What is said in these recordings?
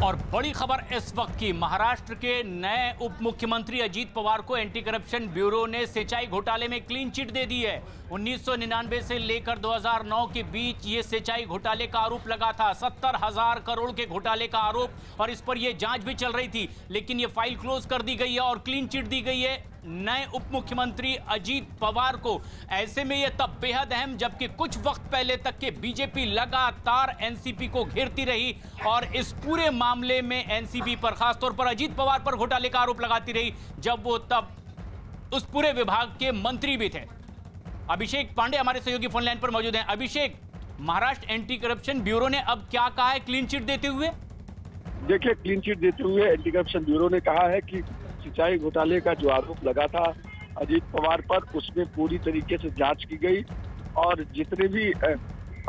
और बड़ी खबर इस वक्त की, महाराष्ट्र के नए उप मुख्यमंत्री अजीत पवार को एंटी करप्शन ब्यूरो ने सिंचाई घोटाले में क्लीन चिट दे दी है। 1999 से लेकर 2009 के बीच ये सिंचाई घोटाले का आरोप लगा था, 70,000 करोड़ के घोटाले का आरोप, और इस पर यह जांच भी चल रही थी, लेकिन ये फाइल क्लोज कर दी गई है और क्लीन चिट दी गई है नए उप मुख्यमंत्री अजीत पवार को। ऐसे में यह तब बेहद अहम जबकि कुछ वक्त पहले तक के बीजेपी लगातार एनसीपी को घेरती रही और इस पूरे मामले में एनसीपी पर, खासतौर पर अजीत पवार पर घोटाले का आरोप लगाती रही, जब वो तब उस पूरे विभाग के मंत्री भी थे। अभिषेक पांडे हमारे सहयोगी फोन लाइन पर मौजूद हैं। अभिषेक, महाराष्ट्र एंटी करप्शन ब्यूरो ने अब क्या कहा है क्लीन चिट देते हुए? देखिए, क्लीन चिट देते हुए एंटी करप्शन ब्यूरो ने कहा है कि सिंचाई घोटाले का जो आरोप लगा था अजीत पवार पर, उसमें पूरी तरीके से जांच की गई और जितने भी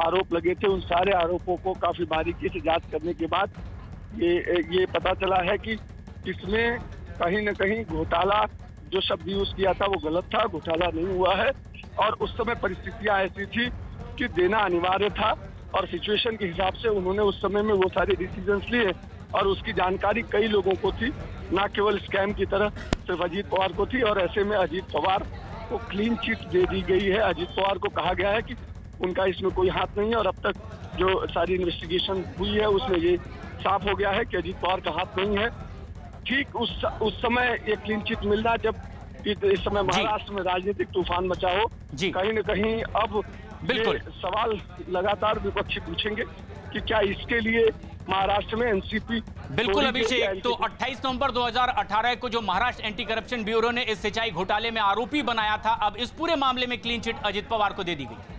आरोप लगे थे उन सारे आरोपों को काफी बारीकी से जांच करने के बाद ये पता चला है कि इसमें कहीं न कहीं घोटाला, जो शब्द यूज किया था वो गलत था, घोटाला नहीं हुआ है। और उस समय परिस्थितियां ऐसी थी कि देना अनिवार्य था और सिचुएशन के हिसाब से उन्होंने उस समय में वो सारे डिसीजंस लिए और उसकी जानकारी कई लोगों को थी, ना केवल स्कैम की तरह सिर्फ अजीत पवार को थी। और ऐसे में अजीत पवार को क्लीन चिट दे दी गई है। अजीत पवार को कहा गया है कि उनका इसमें कोई हाथ नहीं है और अब तक जो सारी इन्वेस्टिगेशन हुई है उसमें ये साफ हो गया है कि अजीत पवार का हाथ नहीं है। ठीक उस समय ये क्लीन चिट मिलना जब इस समय महाराष्ट्र में राजनीतिक तूफान मचा हो, कहीं न कहीं अब ये सवाल लगातार विपक्षी पूछेंगे कि क्या इसके लिए महाराष्ट्र में एनसीपी। बिल्कुल अभिषेक, तो 28 नवंबर 2018 को जो महाराष्ट्र एंटी करप्शन ब्यूरो ने इस सिंचाई घोटाले में आरोपी बनाया था, अब इस पूरे मामले में क्लीन चिट अजीत पवार को दे दी गई।